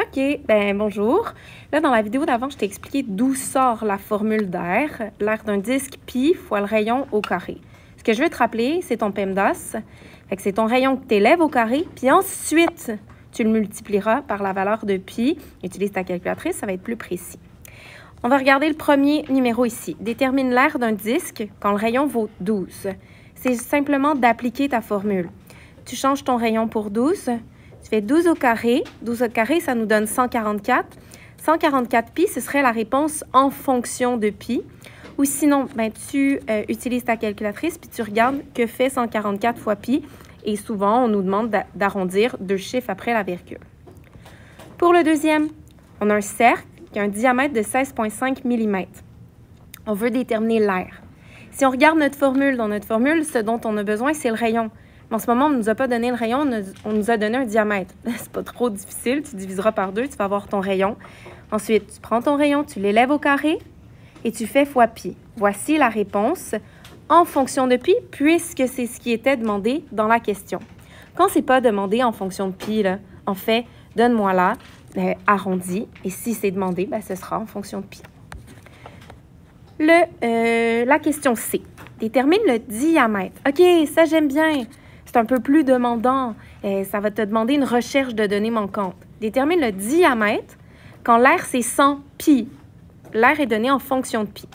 OK, ben bonjour. Là, dans la vidéo d'avant, je t'ai expliqué d'où sort la formule d'air, l'air d'un disque pi fois le rayon au carré. Ce que je veux te rappeler, c'est ton PEMDAS. Fait que c'est ton rayon que tu élèves au carré, puis ensuite, tu le multiplieras par la valeur de pi. Utilise ta calculatrice, ça va être plus précis. On va regarder le premier numéro ici. Détermine l'air d'un disque quand le rayon vaut 12. C'est simplement d'appliquer ta formule. Tu changes ton rayon pour 12. Tu fais 12 au carré. 12 au carré, ça nous donne 144. 144 pi, ce serait la réponse en fonction de pi. Ou sinon, ben, tu utilises ta calculatrice puis tu regardes que fait 144 fois pi. Et souvent, on nous demande d'arrondir deux chiffres après la virgule. Pour le deuxième, on a un cercle qui a un diamètre de 16,5 mm. On veut déterminer l'air. Si on regarde notre formule, dans notre formule, ce dont on a besoin, c'est le rayon. Mais en ce moment, on ne nous a pas donné le rayon, on nous a donné un diamètre. C'est pas trop difficile, tu diviseras par 2, tu vas avoir ton rayon. Ensuite, tu prends ton rayon, tu l'élèves au carré et tu fais fois pi. Voici la réponse en fonction de pi, puisque c'est ce qui était demandé dans la question. Quand c'est pas demandé en fonction de pi, là, on fait « donne-moi là », arrondi, et si c'est demandé, ben, ce sera en fonction de pi. La question C. Détermine le diamètre. OK, ça j'aime bien. C'est un peu plus demandant. Ça va te demander une recherche de données manquantes. Détermine le diamètre quand l'air, c'est 100 pi. L'air est donné en fonction de pi.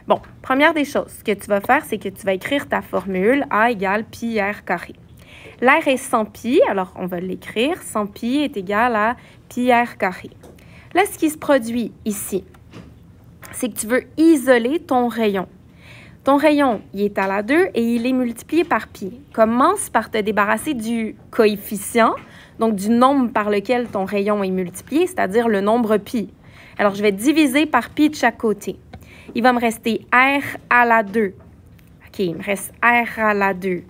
Bon, première des choses, ce que tu vas faire, c'est que tu vas écrire ta formule A égale pi r carré. L'air est 100 pi, alors on va l'écrire. 100 pi est égal à pi r carré. Là, ce qui se produit ici, c'est que tu veux isoler ton rayon. Ton rayon, il est à la 2 et il est multiplié par pi. Commence par te débarrasser du coefficient, donc du nombre par lequel ton rayon est multiplié, c'est-à-dire le nombre pi. Alors, je vais diviser par pi de chaque côté. Il va me rester r à la 2. OK, il me reste r à la 2.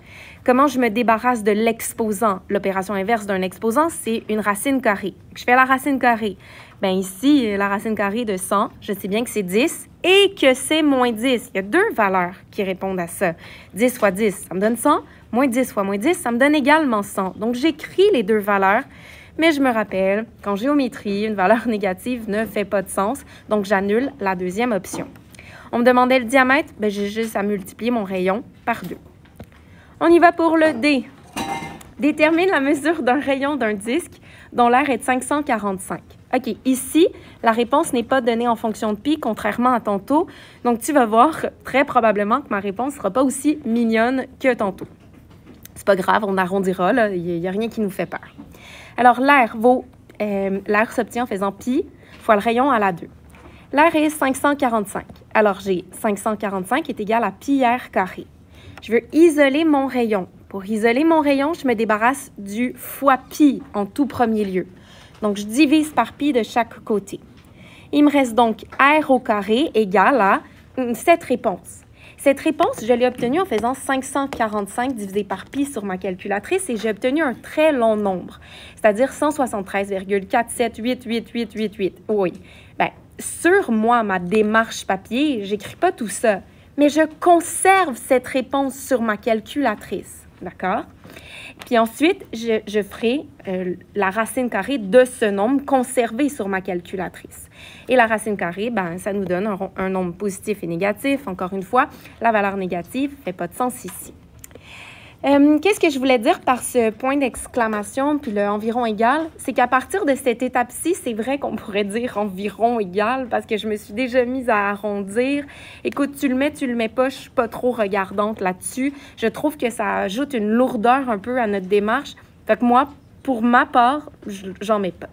Comment je me débarrasse de l'exposant? L'opération inverse d'un exposant, c'est une racine carrée. Je fais la racine carrée. Bien ici, la racine carrée de 100, je sais bien que c'est 10 et que c'est moins 10. Il y a deux valeurs qui répondent à ça. 10 fois 10, ça me donne 100. Moins 10 fois moins 10, ça me donne également 100. Donc, j'écris les deux valeurs, mais je me rappelle qu'en géométrie, une valeur négative ne fait pas de sens. Donc, j'annule la deuxième option. On me demandait le diamètre, bien, j'ai juste à multiplier mon rayon par 2. On y va pour le D. Détermine la mesure d'un rayon d'un disque dont l'air est de 545. OK, ici, la réponse n'est pas donnée en fonction de pi, contrairement à tantôt. Donc, tu vas voir très probablement que ma réponse ne sera pas aussi mignonne que tantôt. C'est pas grave, on arrondira, là, il n'y a rien qui nous fait peur. Alors, l'air s'obtient en faisant pi fois le rayon à la 2. L'air est 545. Alors, j'ai 545 est égal à pi r carré. Je veux isoler mon rayon. Pour isoler mon rayon, je me débarrasse du fois pi en tout premier lieu. Donc, je divise par pi de chaque côté. Il me reste donc r au carré égale à cette réponse. Cette réponse, je l'ai obtenue en faisant 545 divisé par pi sur ma calculatrice et j'ai obtenu un très long nombre, c'est-à-dire 173,4788888. Oui. Bien, sur moi, ma démarche papier, j'écris pas tout ça, mais je conserve cette réponse sur ma calculatrice. D'accord? Puis ensuite, je ferai la racine carrée de ce nombre conservé sur ma calculatrice. Et la racine carrée, ben, ça nous donne un nombre positif et négatif. Encore une fois, la valeur négative ne fait pas de sens ici. Qu'est-ce que je voulais dire par ce point d'exclamation puis le environ égal? C'est qu'à partir de cette étape-ci, c'est vrai qu'on pourrait dire environ égal parce que je me suis déjà mise à arrondir. Écoute, tu le mets pas, je suis pas trop regardante là-dessus. Je trouve que ça ajoute une lourdeur un peu à notre démarche. Fait que moi, pour ma part, j'en mets pas.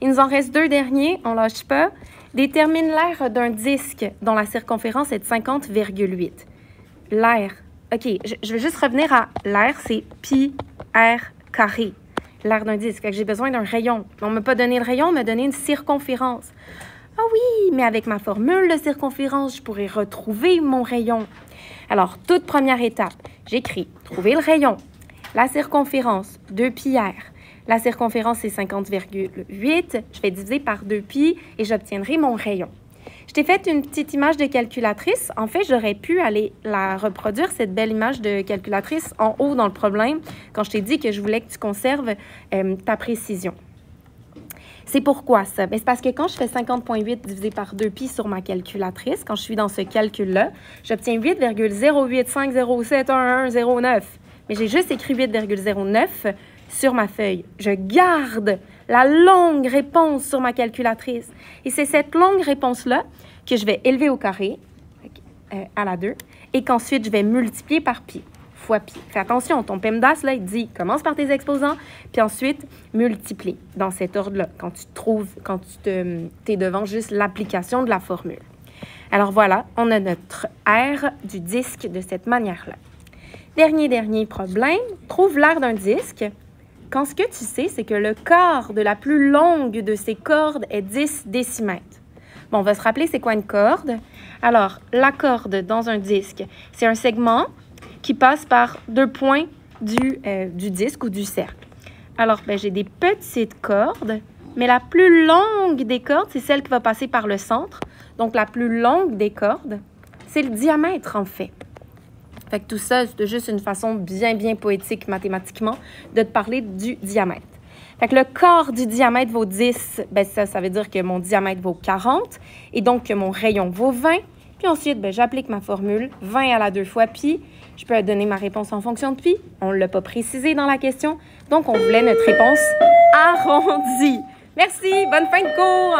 Il nous en reste deux derniers, on lâche pas. Détermine l'air d'un disque dont la circonférence est de 50,8. L'air. OK, je vais juste revenir à l'air, c'est pi r carré, l'air d'un disque. J'ai besoin d'un rayon. On ne m'a pas donné le rayon, on m'a donné une circonférence. Ah oui, mais avec ma formule de circonférence, je pourrais retrouver mon rayon. Alors, toute première étape, j'écris trouver le rayon. La circonférence, 2 pi r. La circonférence, c'est 50,8. Je vais diviser par 2 pi et j'obtiendrai mon rayon. Je t'ai fait une petite image de calculatrice. En fait, j'aurais pu aller la reproduire, cette belle image de calculatrice, en haut dans le problème, quand je t'ai dit que je voulais que tu conserves ta précision. C'est pourquoi ça? C'est parce que quand je fais 50,8 divisé par 2pi sur ma calculatrice, quand je suis dans ce calcul-là, j'obtiens 8,0850711109. Mais j'ai juste écrit 8,09 sur ma feuille. Je garde la longue réponse sur ma calculatrice. Et c'est cette longue réponse-là que je vais élever au carré, à la 2, et qu'ensuite je vais multiplier par pi. Fois pi. Fais attention, ton PEMDAS, là, il dit commence par tes exposants, puis ensuite multiplie dans cet ordre-là, quand tu es devant juste l'application de la formule. Alors voilà, on a notre aire du disque de cette manière-là. Dernier problème, trouve l'aire d'un disque quand ce que tu sais, c'est que le quart de la plus longue de ces cordes est 10 décimètres. Bon, on va se rappeler c'est quoi une corde. Alors, la corde dans un disque, c'est un segment qui passe par 2 points du disque ou du cercle. Alors, j'ai des petites cordes, mais la plus longue des cordes, c'est celle qui va passer par le centre. Donc, la plus longue des cordes, c'est le diamètre, en fait. Fait que tout ça, c'est juste une façon bien poétique mathématiquement de te parler du diamètre. Fait que le quart du diamètre vaut 10, ça veut dire que mon diamètre vaut 40 et donc que mon rayon vaut 20. Puis ensuite, j'applique ma formule 20 à la 2 fois pi. Je peux donner ma réponse en fonction de pi. On ne l'a pas précisé dans la question. Donc, on voulait notre réponse arrondie. Merci, bonne fin de cours!